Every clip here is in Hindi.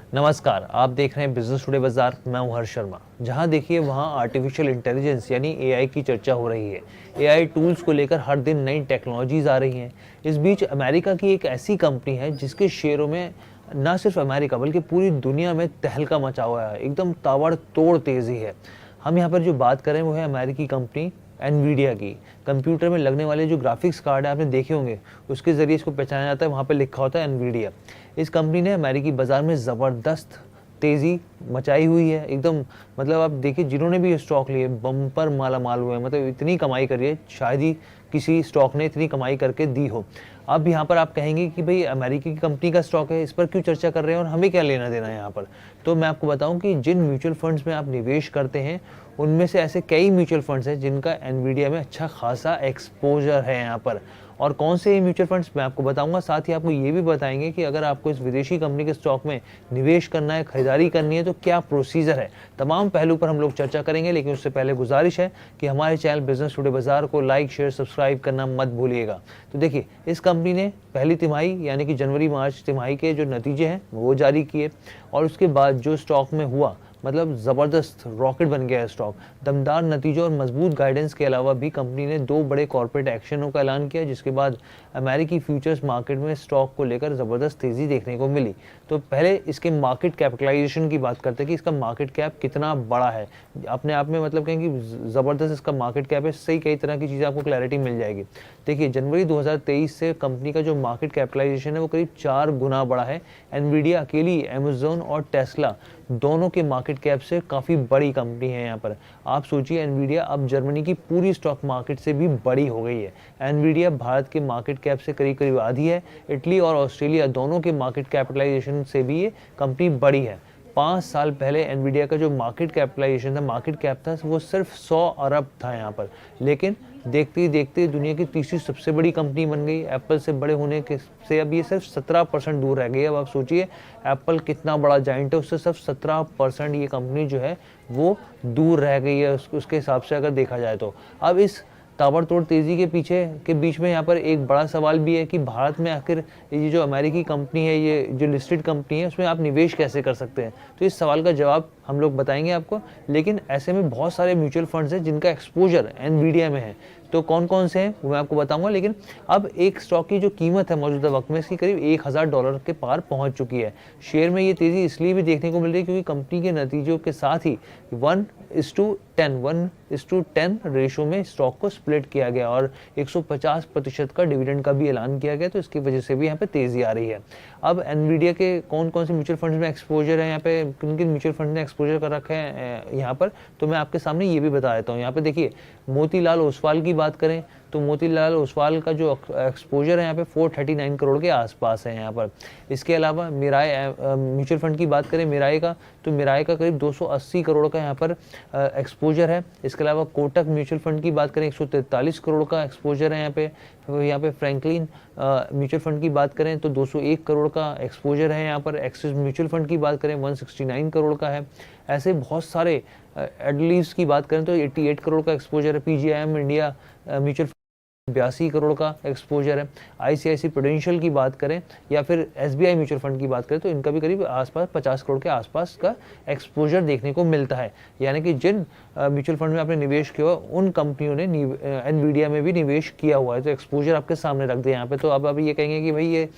नमस्कार, आप देख रहे हैं बिजनेस टुडे बाजार। मैं हूं हर्ष शर्मा। जहां देखिए वहां आर्टिफिशियल इंटेलिजेंस यानी एआई की चर्चा हो रही है। एआई टूल्स को लेकर हर दिन नई टेक्नोलॉजीज आ रही हैं। इस बीच अमेरिका की एक ऐसी कंपनी है जिसके शेयरों में न सिर्फ अमेरिका बल्कि पूरी दुनिया में तहलका मचा हुआ है। एकदम ताबड़तोड़ तेजी है। हम यहाँ पर जो बात करें वो है अमेरिकी कंपनी एनवीडिया की। कंप्यूटर में लगने वाले जो ग्राफिक्स कार्ड है आपने देखे होंगे, उसके ज़रिए इसको पहचाना जाता है। वहाँ पे लिखा होता है एनवीडिया। इस कंपनी ने अमेरिकी बाज़ार में ज़बरदस्त तेज़ी मचाई हुई है एकदम। मतलब आप देखिए, जिन्होंने भी ये स्टॉक लिए बम्पर माला माल हुए हैं। मतलब इतनी कमाई करी है, शायद ही किसी स्टॉक ने इतनी कमाई करके दी हो। अब यहाँ पर आप कहेंगे कि भाई अमेरिकी की कंपनी का स्टॉक है, इस पर क्यों चर्चा कर रहे हैं और हमें क्या लेना देना है यहाँ पर। तो मैं आपको बताऊँ कि जिन म्यूचुअल फंड्स में आप निवेश करते हैं उनमें से ऐसे कई म्यूचुअल फंड्स हैं जिनका एनवीडिया में अच्छा खासा एक्सपोजर है यहाँ पर। और कौन से म्यूचुअल फंड्स मैं आपको बताऊंगा। साथ ही आपको ये भी बताएंगे कि अगर आपको इस विदेशी कंपनी के स्टॉक में निवेश करना है, खरीदारी करनी है, तो क्या प्रोसीजर है। तमाम पहलू पर हम लोग चर्चा करेंगे, लेकिन उससे पहले गुजारिश है कि हमारे चैनल बिजनेस टुडे बाजार को लाइक शेयर सब्सक्राइब करना मत भूलिएगा। तो देखिए, इस कंपनी ने पहली तिमाही यानी कि जनवरी मार्च तिमाही के जो नतीजे हैं वो जारी किए, और उसके बाद जो स्टॉक में हुआ, मतलब ज़बरदस्त रॉकेट बन गया है स्टॉक। दमदार नतीजों और मजबूत गाइडेंस के अलावा भी कंपनी ने 2 बड़े कॉर्पोरेट एक्शनों का ऐलान किया, जिसके बाद अमेरिकी फ्यूचर्स मार्केट में स्टॉक को लेकर ज़बरदस्त तेज़ी देखने को मिली। तो पहले इसके मार्केट कैपिटलाइजेशन की बात करते हैं कि इसका मार्केट कैप कितना बड़ा है। अपने आप में मतलब कहें कि ज़बरदस्त इसका मार्केट कैप है। सही कई तरह की चीज़ें आपको क्लैरिटी मिल जाएगी। देखिए, जनवरी 2023 से कंपनी का जो मार्केट कैपिटलाइजेशन है वो करीब 4 गुना बड़ा है। एनवीडिया अकेली अमेज़न और टेस्ला दोनों के मार्केट कैप से काफ़ी बड़ी कंपनी है यहाँ पर। आप सोचिए, एनवीडिया अब जर्मनी की पूरी स्टॉक मार्केट से भी बड़ी हो गई है। एनवीडिया भारत के मार्केट कैप से करीब करीब आधी है। इटली और ऑस्ट्रेलिया दोनों के मार्केट कैपिटलाइजेशन से भी ये कंपनी बड़ी है। 5 साल पहले एनवीडिया का जो मार्केट कैपिटलाइजेशन था, मार्केट कैप था, वो सिर्फ 100 अरब था यहाँ पर। लेकिन देखते ही देखते दुनिया की तीसरी सबसे बड़ी कंपनी बन गई। एप्पल से बड़े होने के से अब ये सिर्फ 17% दूर रह गई है। अब आप सोचिए, एप्पल कितना बड़ा जाइंट है, उससे सिर्फ 17% ये कंपनी जो है वो दूर रह गई है उसके हिसाब से अगर देखा जाए तो। अब इस ताबड़तोड़ तेज़ी के पीछे के बीच में यहाँ पर एक बड़ा सवाल भी है कि भारत में आखिर ये जो अमेरिकी कंपनी है, ये जो लिस्टेड कंपनी है, उसमें आप निवेश कैसे कर सकते हैं। तो इस सवाल का जवाब हम लोग बताएंगे आपको। लेकिन ऐसे में बहुत सारे म्यूचुअल फंड्स हैं जिनका एक्सपोजर एनवीडिया में है। तो कौन कौन से हैं वो मैं आपको बताऊंगा। लेकिन अब एक स्टॉक की जो कीमत है मौजूदा वक्त में, इसकी करीब $1000 के पार पहुंच चुकी है। शेयर में ये तेज़ी इसलिए भी देखने को मिल रही है क्योंकि कंपनी के नतीजों के साथ ही 1:10 रेशो में स्टॉक को स्प्लिट किया गया और 150% का डिविडेंड का भी ऐलान किया गया। तो इसकी वजह से भी यहाँ पे तेज़ी आ रही है। अब एनवीडिया के कौन कौन से म्यूचुअल फंड्स में एक्सपोजर है, यहाँ पे किन किन म्यूचुअल फंड ने एक्सपोजर कर रखा है यहाँ पर, तो मैं आपके सामने ये भी बता देता हूँ। यहाँ पे देखिए, मोतीलाल ओसवाल की बात करें तो मोतीलाल ओसवाल का जो एक्सपोजर है यहाँ पे 439 करोड़ के आसपास है यहाँ पर। इसके अलावा मिराई म्यूचुअल फंड की बात करें मिराई का, तो मिराई का करीब 280 करोड़ का यहाँ पर एक्सपोजर है। इसके अलावा कोटक म्यूचुअल फंड की बात करें 143 करोड़ का एक्सपोजर है यहाँ पे। फ्रैंकलिन म्यूचुअल फंड की बात करें तो 201 करोड़ का एक्सपोजर है यहाँ पर। एक्सिस म्यूचुअल फंड की बात करें 169 करोड़ का है। ऐसे बहुत सारे एडलीव्स की बात करें तो 88 करोड़ का एक्सपोजर है। पीजीआईएम इंडिया म्यूचुअल 82 करोड़ का एक्सपोजर है। आईसीआईसी प्रूडेंशियल की बात करें या फिर एसबीआई म्यूचुअल फंड की बात करें तो इनका भी करीब आसपास 50 करोड़ के आसपास का एक्सपोजर देखने को मिलता है। यानी कि जिन म्यूचुअल फंड में आपने निवेश किया हुआ उन कंपनियों ने एनवीडिया में भी निवेश किया हुआ है। तो एक्सपोजर आपके सामने रख दिया यहाँ पे। तो अब ये कहेंगे कि भाई ये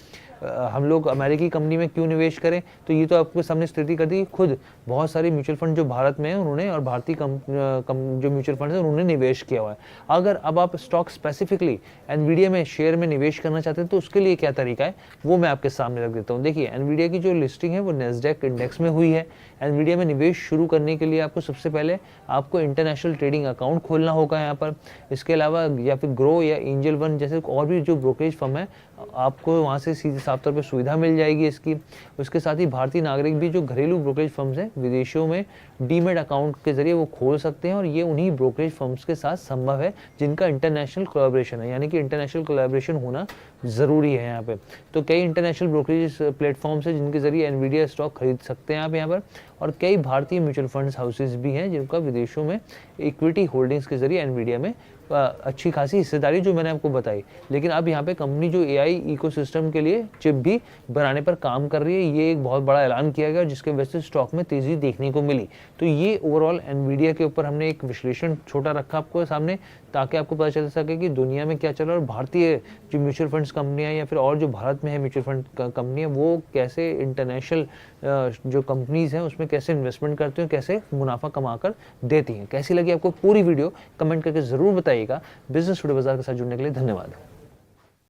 हम लोग अमेरिकी कंपनी में क्यों निवेश करें, तो ये तो आपके सामने स्थिति कर दी। खुद बहुत सारे म्यूचुअल फंड जो भारत में हैं उन्होंने, और भारतीय जो म्यूचुअल फंड है उन्होंने निवेश किया हुआ है। अगर अब आप स्टॉक स्पेसिफिकली एनवीडिया में शेयर में निवेश करना चाहते हैं तो उसके लिए क्या तरीका है वो मैं आपके सामने रख देता हूँ। देखिए, एनवीडिया की जो लिस्टिंग है वो नैस्डैक इंडेक्स में हुई है। एनवीडिया में निवेश शुरू करने के लिए आपको सबसे पहले आपको इंटरनेशनल ट्रेडिंग अकाउंट खोलना होगा यहाँ पर। इसके अलावा या फिर ग्रो या एंजल वन जैसे और भी जो ब्रोकरेज फर्म है, आपको वहाँ से सीधे साफ तौर पर सुविधा मिल जाएगी इसकी। उसके साथ ही भारतीय नागरिक भी जो घरेलू ब्रोकरेज फर्म्स हैं विदेशों में डीमेट अकाउंट के जरिए वो खोल सकते हैं, और ये उन्हीं ब्रोकरेज फर्म्स के साथ संभव है जिनका इंटरनेशनल कोलैबोरेशन है। यानी कि इंटरनेशनल कोलैबोरेशन होना ज़रूरी है यहाँ पे। तो कई इंटरनेशनल ब्रोकरेज प्लेटफॉर्म्स हैं जिनके जरिए एनवीडिया स्टॉक खरीद सकते हैं आप यहाँ पर, और कई भारतीय म्यूचुअल फंड्स हाउसेज भी हैं जिनका विदेशों में इक्विटी होल्डिंग्स के जरिए एनवीडिया में अच्छी खासी हिस्सेदारी जो मैंने आपको बताई। लेकिन अब यहाँ पे कंपनी जो एआई इकोसिस्टम के लिए चिप भी बनाने पर काम कर रही है, ये एक बहुत बड़ा ऐलान किया गया जिसके वजह से स्टॉक में तेज़ी देखने को मिली। तो ये ओवरऑल एनवीडिया के ऊपर हमने एक विश्लेषण छोटा रखा आपको सामने, ताकि आपको पता चल सके कि दुनिया में क्या चल रहा है और भारतीय जो म्यूचुअल फंड्स कंपनियां या फिर और जो भारत में है म्यूचुअल फंड कंपनियां वो कैसे इंटरनेशनल जो कंपनीज हैं उसमें कैसे इन्वेस्टमेंट करती हैं, कैसे मुनाफा कमाकर देती हैं। कैसी लगी आपको पूरी वीडियो कमेंट करके ज़रूर बताइएगा। बिजनेस टुडे बाजार के साथ जुड़ने के लिए धन्यवाद।